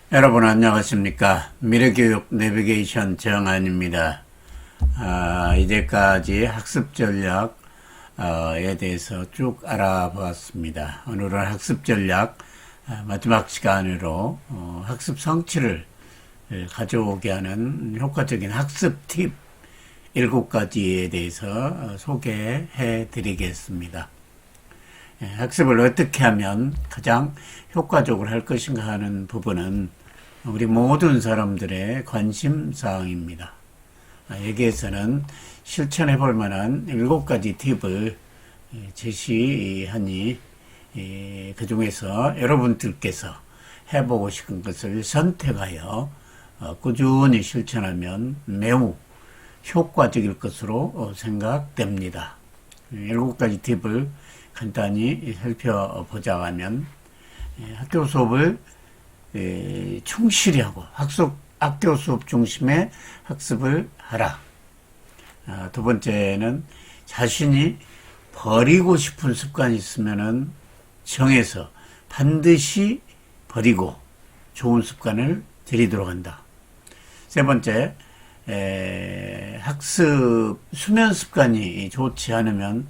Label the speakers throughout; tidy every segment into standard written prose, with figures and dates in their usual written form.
Speaker 1: 여러분 안녕하십니까. 미래교육 내비게이션 정한입니다. 이제까지 학습 전략에 대해서 쭉 알아보았습니다. 오늘은 학습 전략 마지막 시간으로 학습 성취를 가져오게 하는 효과적인 학습 팁 7가지에 대해서 소개해 드리겠습니다. 학습을 어떻게 하면 가장 효과적으로 할 것인가 하는 부분은 우리 모든 사람들의 관심사항입니다. 여기에서는 실천해 볼 만한 7가지 팁을 제시하니 그 중에서 여러분들께서 해보고 싶은 것을 선택하여 꾸준히 실천하면 매우 효과적일 것으로 생각됩니다. 7가지 팁을 간단히 살펴보자 하면 학교 수업을 충실히 하고 학교 수업 중심의 학습을 하라. 두 번째는 자신이 버리고 싶은 습관이 있으면은 정해서 반드시 버리고 좋은 습관을 들이도록 한다. 세 번째, 학습 수면 습관이 좋지 않으면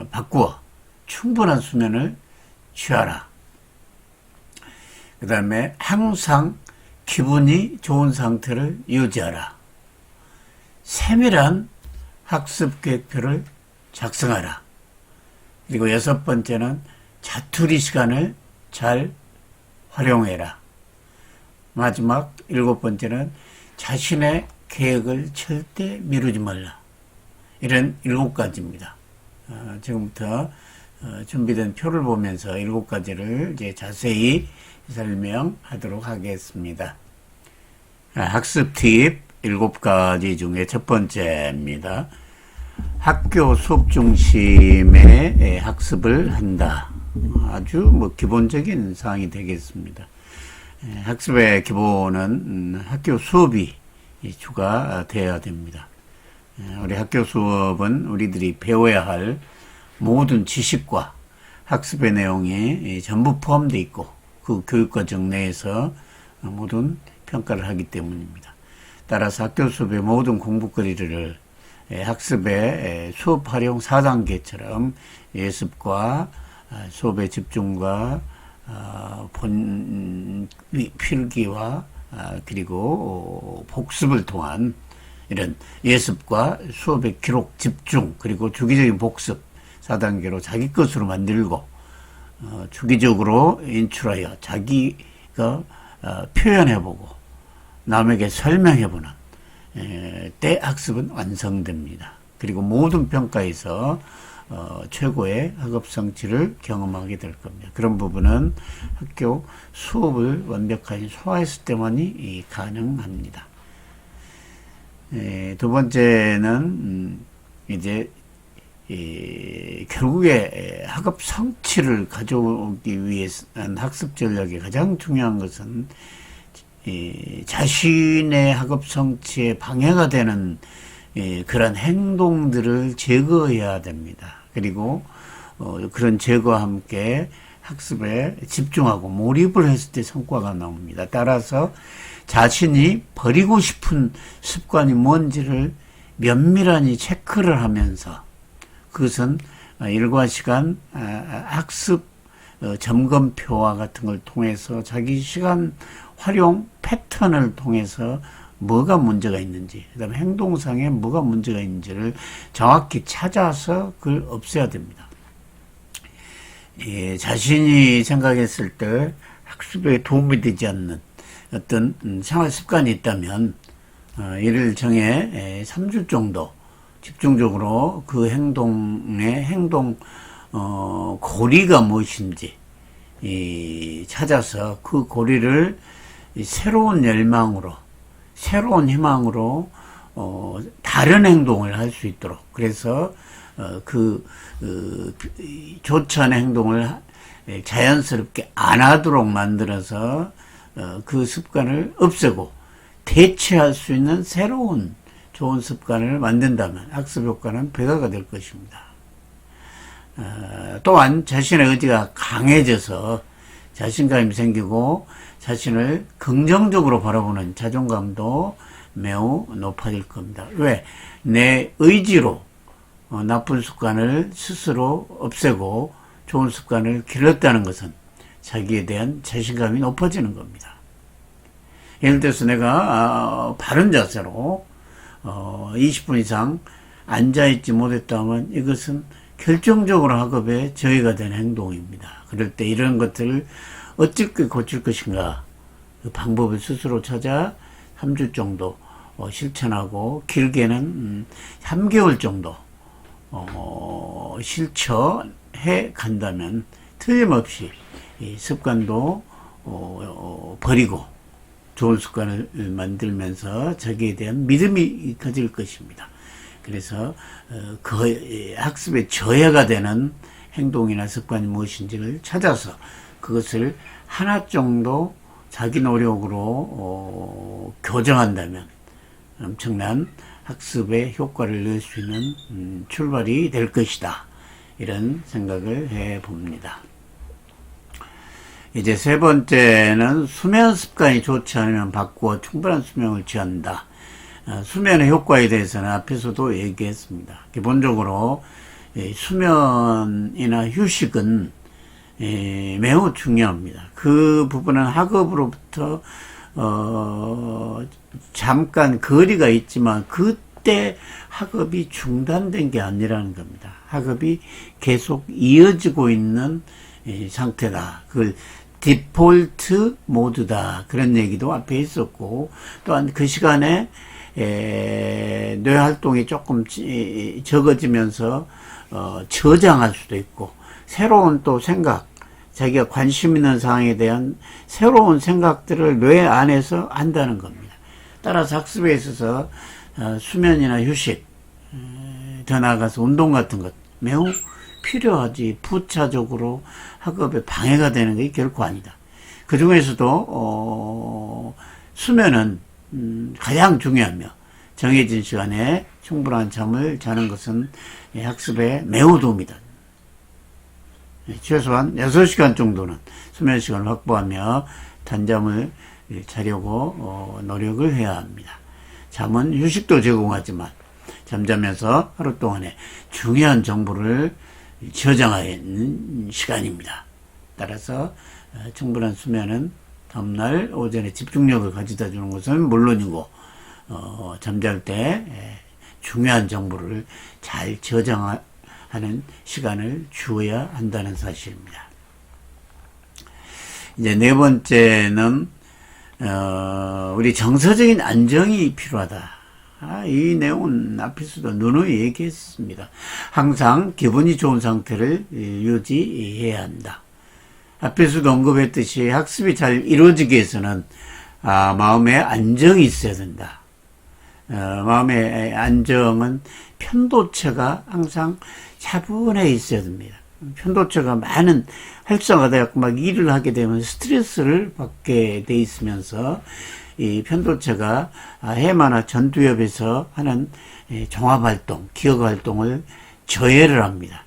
Speaker 1: 바꾸어 충분한 수면을 취하라. 그 다음에 항상 기분이 좋은 상태를 유지하라. 세밀한 학습 계획표를 작성하라. 그리고 6번째는 자투리 시간을 잘 활용해라. 마지막 7번째는 자신의 계획을 절대 미루지 말라. 이런 7가지입니다. 지금부터 준비된 표를 보면서 7가지를 이제 자세히 설명하도록 하겠습니다. 학습 팁 7가지 중에 첫 번째입니다. 학교 수업 중심의 학습을 한다. 아주 기본적인 사항이 되겠습니다. 학습의 기본은 학교 수업이 주가 되어야 됩니다. 우리 학교 수업은 우리들이 배워야 할 모든 지식과 학습의 내용이 전부 포함되어 있고 그 교육과정 내에서 모든 평가를 하기 때문입니다. 따라서 학교 수업의 모든 공부거리를 학습의 수업 활용 4단계처럼 예습과 수업의 집중과 필기와 그리고 복습을 통한 이런 예습과 수업의 기록, 집중, 그리고 주기적인 복습 4단계로 자기 것으로 만들고 주기적으로 인출하여 자기가 표현해보고 남에게 설명해보는 때 학습은 완성됩니다. 그리고 모든 평가에서 최고의 학업 성취를 경험하게 될 겁니다. 그런 부분은 학교 수업을 완벽하게 소화했을 때만이 가능합니다. 두 번째는 이제 결국에 학업 성취를 가져오기 위해서는 학습 전략의 가장 중요한 것은 자신의 학업 성취에 방해가 되는 그런 행동들을 제거해야 됩니다. 그리고 그런 제거와 함께 학습에 집중하고 몰입을 했을 때 성과가 나옵니다. 따라서 자신이 버리고 싶은 습관이 뭔지를 면밀하게 체크를 하면서 그것은 일과시간 학습 점검표와 같은 걸 통해서 자기 시간 활용 패턴을 통해서 뭐가 문제가 있는지, 그 다음에 행동상에 뭐가 문제가 있는지를 정확히 찾아서 그걸 없애야 됩니다. 자신이 생각했을 때 학습에 도움이 되지 않는 어떤 생활 습관이 있다면 이를 정해 3주 정도 집중적으로 그 행동 고리가 무엇인지 찾아서 그 고리를 새로운 열망으로 새로운 희망으로 다른 행동을 할 수 있도록 그래서 좋지 않은 행동을 자연스럽게 안 하도록 만들어서 그 습관을 없애고 대체할 수 있는 새로운 좋은 습관을 만든다면 학습 효과는 배가가 될 것입니다. 또한 자신의 의지가 강해져서 자신감이 생기고 자신을 긍정적으로 바라보는 자존감도 매우 높아질 겁니다. 왜? 내 의지로 나쁜 습관을 스스로 없애고 좋은 습관을 길렀다는 것은 자기에 대한 자신감이 높아지는 겁니다. 예를 들어서 내가 바른 자세로 20분 이상 앉아있지 못했다면 이것은 결정적으로 학업에 저해가 되는 행동입니다. 그럴 때 이런 것들을 어떻게 고칠 것인가, 그 방법을 스스로 찾아 3주 정도 실천하고 길게는 3개월 정도 실천해 간다면 틀림없이 이 습관도 버리고 좋은 습관을 만들면서 자기에 대한 믿음이 커질 것입니다. 그래서 그 학습에 저해가 되는 행동이나 습관이 무엇인지를 찾아서 그것을 하나 정도 자기 노력으로 교정한다면 엄청난 학습의 효과를 낼 수 있는 출발이 될 것이다. 이런 생각을 해봅니다. 이제 세 번째는 수면 습관이 좋지 않으면 바꾸어 충분한 수면을 취한다. 수면의 효과에 대해서는 앞에서도 얘기했습니다. 기본적으로 수면이나 휴식은 매우 중요합니다. 그 부분은 학업으로부터 잠깐 거리가 있지만 그때 학업이 중단된 게 아니라는 겁니다. 학업이 계속 이어지고 있는 상태다. 그 디폴트 모드다. 그런 얘기도 앞에 있었고, 또한 그 시간에 뇌 활동이 조금 적어지면서 저장할 수도 있고, 새로운 또 생각, 자기가 관심 있는 사항에 대한 새로운 생각들을 뇌 안에서 한다는 겁니다. 따라서 학습에 있어서 수면이나 휴식, 더 나아가서 운동 같은 것 매우 필요하지, 부차적으로 학업에 방해가 되는 게 결코 아니다. 그 중에서도 수면은 가장 중요하며 정해진 시간에 충분한 잠을 자는 것은 학습에 매우 도움이 됩니다. 최소한 6시간 정도는 수면 시간을 확보하며 단잠을 자려고 노력을 해야 합니다. 잠은 휴식도 제공하지만 잠자면서 하루 동안에 중요한 정보를 저장하는 시간입니다. 따라서 충분한 수면은 다음날 오전에 집중력을 가져다 주는 것은 물론이고 잠잘 때 중요한 정보를 잘 저장하는 시간을 주어야 한다는 사실입니다. 이제 네 번째는 우리 정서적인 안정이 필요하다. 이 내용은 앞에서도 누누이 얘기했습니다. 항상 기분이 좋은 상태를 유지해야 한다. 앞에서도 언급했듯이 학습이 잘 이루어지기 위해서는 마음에 안정이 있어야 된다. 마음의 안정은 편도체가 항상 차분해 있어야 됩니다. 편도체가 많은 활성화되고 막 일을 하게 되면 스트레스를 받게 돼 있으면서 이 편도체가 해마나 전두엽에서 하는 종합활동, 기억활동을 저해를 합니다.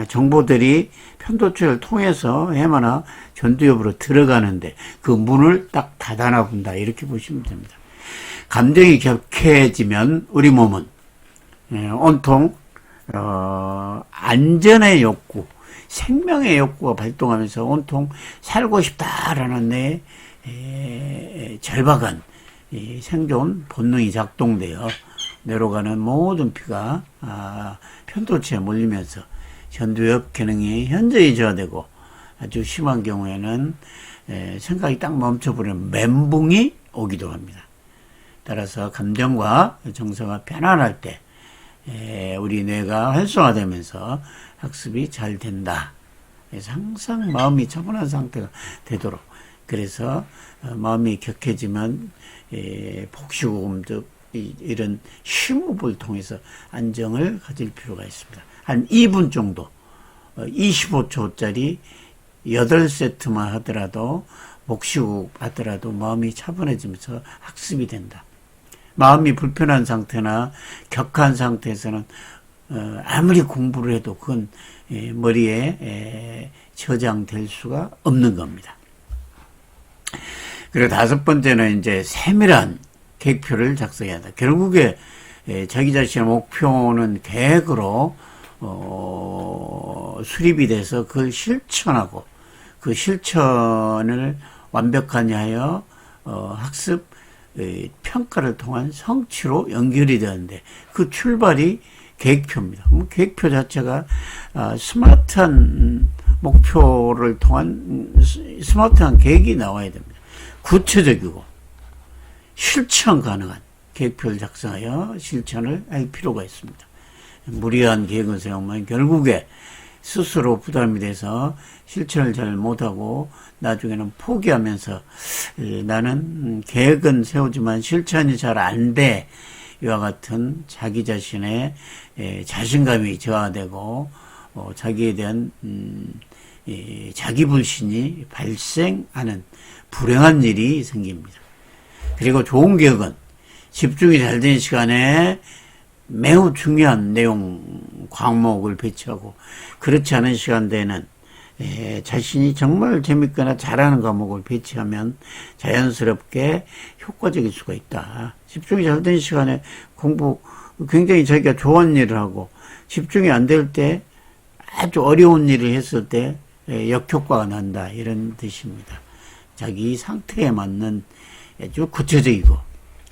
Speaker 1: 정보들이 편도체를 통해서 해마나 전두엽으로 들어가는데 그 문을 딱 닫아놔 본다. 이렇게 보시면 됩니다. 감정이 격해지면 우리 몸은 온통 안전의 욕구, 생명의 욕구가 발동하면서 온통 살고 싶다라는 내 절박한 생존 본능이 작동되어 뇌로 가는 모든 피가 편도체에 몰리면서 전두엽 기능이 현저히 저하되고 아주 심한 경우에는 생각이 딱 멈춰버리는 멘붕이 오기도 합니다. 따라서 감정과 정서가 편안할 때 우리 뇌가 활성화되면서 학습이 잘 된다. 그래서 항상 마음이 차분한 상태가 되도록, 그래서 마음이 격해지면 복식호흡 등 이런 심호흡을 통해서 안정을 가질 필요가 있습니다. 한 2분 정도, 25초짜리 8세트만 하더라도 복식호흡 하더라도 마음이 차분해지면서 학습이 된다. 마음이 불편한 상태나 격한 상태에서는 아무리 공부를 해도 그건 머리에 저장될 수가 없는 겁니다. 그리고 다섯 번째는 이제 세밀한 계획표를 작성해야 한다. 결국에 자기 자신의 목표는 계획으로 수립이 돼서 그걸 실천하고 그 실천을 완벽하게 하여 학습 평가를 통한 성취로 연결이 되는데 그 출발이 계획표입니다. 계획표 자체가 스마트한 목표를 통한 스마트한 계획이 나와야 됩니다. 구체적이고 실천 가능한 계획표를 작성하여 실천을 할 필요가 있습니다. 무리한 계획을 세우면 결국에 스스로 부담이 돼서 실천을 잘 못하고 나중에는 포기하면서 나는 계획은 세우지만 실천이 잘 안 돼. 이와 같은 자기 자신의 자신감이 저하되고 자기에 대한 자기불신이 발생하는 불행한 일이 생깁니다. 그리고 좋은 계획은 집중이 잘 된 시간에 매우 중요한 내용 과목을 배치하고 그렇지 않은 시간대에는 자신이 정말 재밌거나 잘하는 과목을 배치하면 자연스럽게 효과적일 수가 있다. 집중이 잘 된 시간에 공부 굉장히 자기가 좋아하는 일을 하고 집중이 안 될 때 아주 어려운 일을 했을 때 역효과가 난다 이런 뜻입니다. 자기 상태에 맞는 아주 구체적이고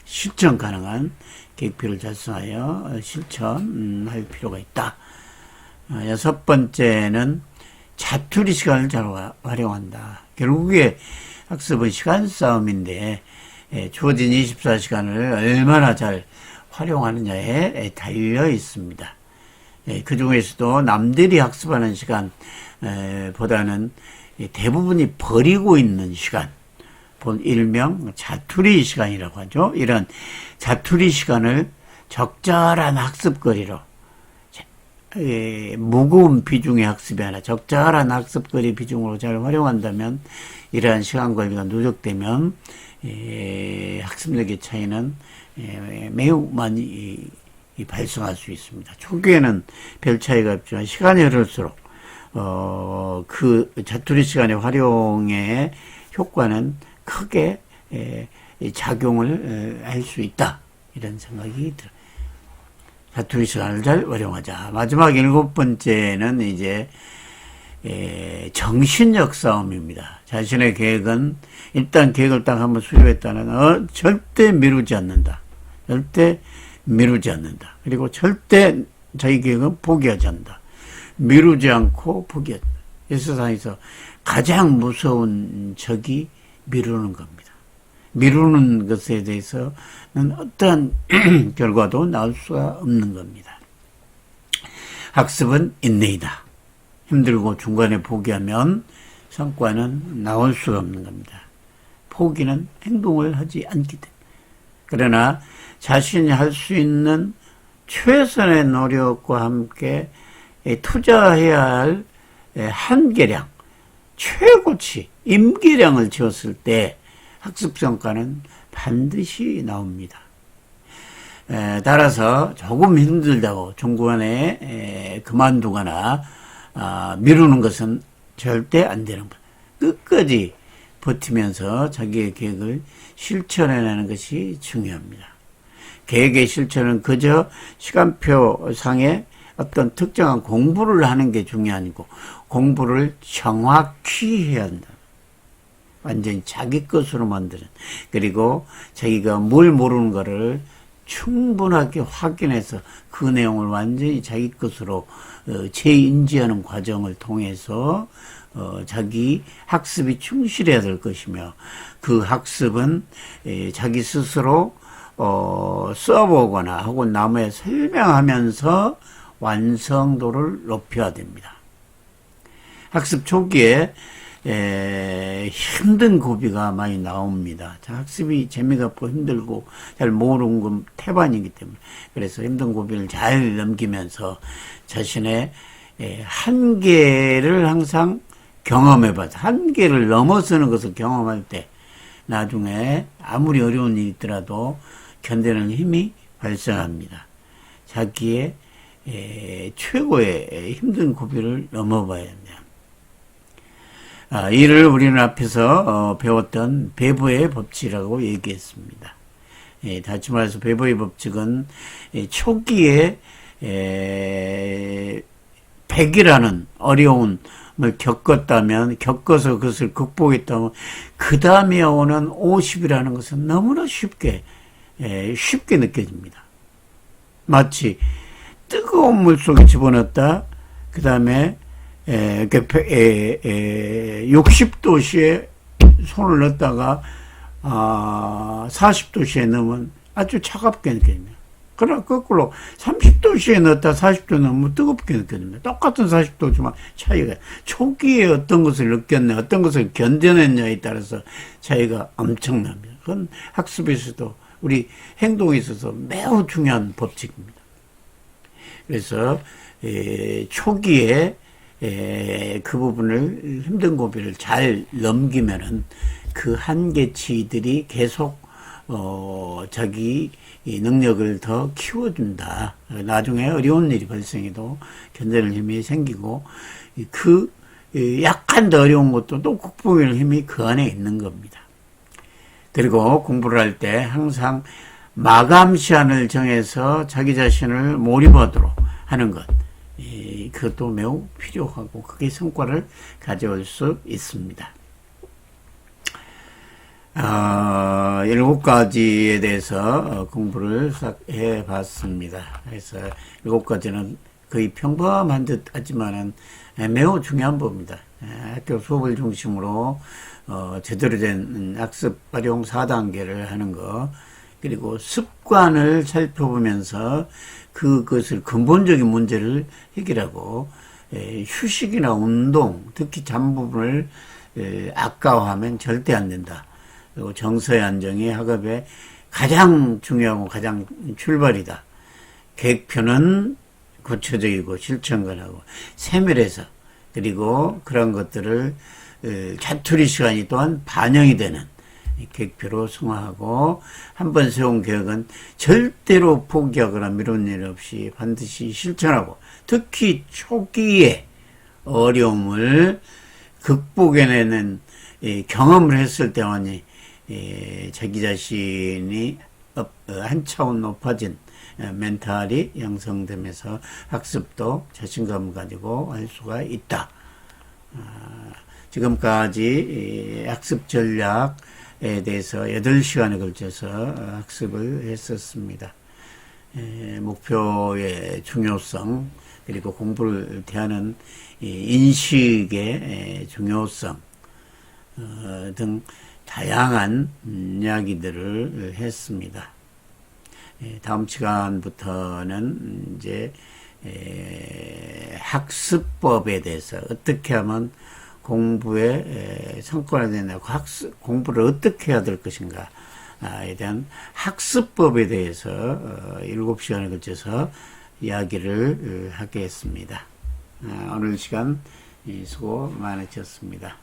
Speaker 1: 실천 가능한 계획표를 작성하여 실천할 필요가 있다. 여섯 번째는 자투리 시간을 잘 활용한다. 결국에 학습은 시간 싸움인데 주어진 24시간을 얼마나 잘 활용하느냐에 달려 있습니다. 그 중에서도 남들이 학습하는 시간 보다는 대부분이 버리고 있는 시간, 일명 자투리 시간이라고 하죠. 이런 자투리 시간을 적절한 학습거리로 무거운 비중의 학습이 아니라 적절한 학습거리 비중으로 잘 활용한다면 이러한 시간 관리가 누적되면 학습력의 차이는 매우 많이 발생할 수 있습니다. 초기에는 별 차이가 없지만 시간이 흐를수록 그 자투리 시간의 활용의 효과는 크게 작용을 할 수 있다. 이런 생각이 들어요. 자투리 시간을 잘 활용하자. 마지막 일곱 번째는 이제 정신력 싸움입니다. 자신의 계획은 일단 계획을 딱 한번 수립했다는 절대 미루지 않는다. 절대 미루지 않는다. 그리고 절대 자기 계획은 포기하지 않는다. 미루지 않고 포기하지 않는다. 이 세상에서 가장 무서운 적이 미루는 겁니다. 미루는 것에 대해서는 어떠한 결과도 나올 수가 없는 겁니다. 학습은 인내이다. 힘들고 중간에 포기하면 성과는 나올 수가 없는 겁니다. 포기는 행동을 하지 않기 때문에. 그러나 자신이 할 수 있는 최선의 노력과 함께 투자해야 할 한계량, 최고치, 임계량을 지었을 때 학습 성과는 반드시 나옵니다. 따라서 조금 힘들다고 중간에 그만두거나 미루는 것은 절대 안 되는 것. 끝까지 버티면서 자기의 계획을 실천해내는 것이 중요합니다. 계획의 실천은 그저 시간표상의 어떤 특정한 공부를 하는 게 중요하고 공부를 정확히 해야 한다. 완전히 자기 것으로 만드는, 그리고 자기가 뭘 모르는 거를 충분하게 확인해서 그 내용을 완전히 자기 것으로 재인지하는 과정을 통해서 자기 학습이 충실해야 될 것이며, 그 학습은 자기 스스로 써보거나 하고 남에 설명하면서 완성도를 높여야 됩니다. 학습 초기에 힘든 고비가 많이 나옵니다. 학습이 재미가 없고 힘들고 잘 모르는 건 태반이기 때문에, 그래서 힘든 고비를 잘 넘기면서 자신의 한계를 항상 경험해봐서, 한계를 넘어서는 것을 경험할 때 나중에 아무리 어려운 일이 있더라도 견디는 힘이 발생합니다. 자기의 최고의 힘든 고비를 넘어봐야 합니다. 이를 우리는 앞에서 배웠던 배부의 법칙이라고 얘기했습니다. 다시 말해서 배부의 법칙은 초기에 100이라는 어려움을 겪어서 그것을 극복했다면 그 다음에 오는 50이라는 것은 너무나 쉽게 느껴집니다. 마치 뜨거운 물 속에 집어넣었다. 그 다음에 60도씨에 손을 넣었다가 40도씨에 넣으면 아주 차갑게 느껴집니다. 그러나 거꾸로 30도씨에 넣었다 40도 넣으면 뜨겁게 느껴집니다. 똑같은 40도지만 차이가, 초기에 어떤 것을 느꼈냐, 어떤 것을 견뎌냈냐에 따라서 차이가 엄청납니다. 그건 학습에서도 우리 행동에 있어서 매우 중요한 법칙입니다. 그래서 초기에 그 부분을, 힘든 고비를 잘 넘기면은 그 한계치들이 계속 자기 능력을 더 키워준다. 나중에 어려운 일이 발생해도 견뎌낼 힘이 생기고, 그 약간 더 어려운 것도 또 극복할 힘이 그 안에 있는 겁니다. 그리고 공부를 할 때 항상 마감 시간을 정해서 자기 자신을 몰입하도록 하는 것, 그것도 매우 필요하고 그게 성과를 가져올 수 있습니다. 7가지에 대해서 공부를 싹 해봤습니다. 그래서 7가지는 거의 평범한 듯 하지만은 매우 중요한 법입니다. 학교 수업을 중심으로 제대로 된 학습 활용 4단계를 하는 것, 그리고 습관을 살펴보면서 그것을 근본적인 문제를 해결하고, 휴식이나 운동, 특히 잠 부분을 아까워하면 절대 안 된다. 그리고 정서의 안정이 학업에 가장 중요하고 가장 출발이다. 계획표는 구체적이고 실천관하고 세밀해서, 그리고 그런 것들을 자투리 시간이 또한 반영이 되는 계획표로 승화하고, 한번 세운 계획은 절대로 포기하거나 미루는 일 없이 반드시 실천하고, 특히 초기에 어려움을 극복해내는 경험을 했을 때만이 자기 자신이 한 차원 높아진 멘탈이 형성되면서 학습도 자신감을 가지고 할 수가 있다. 지금까지 학습 전략에 대해서 8시간에 걸쳐서 학습을 했었습니다. 목표의 중요성, 그리고 공부를 대하는 인식의 중요성 등 다양한 이야기들을 했습니다. 다음 시간부터는 이제 학습법에 대해서 어떻게 하면 공부에 성과를 내고 공부를 어떻게 해야 될 것인가에 대한 학습법에 대해서 7시간에 걸쳐서 이야기를 하겠습니다. 오늘 시간 수고 많으셨습니다.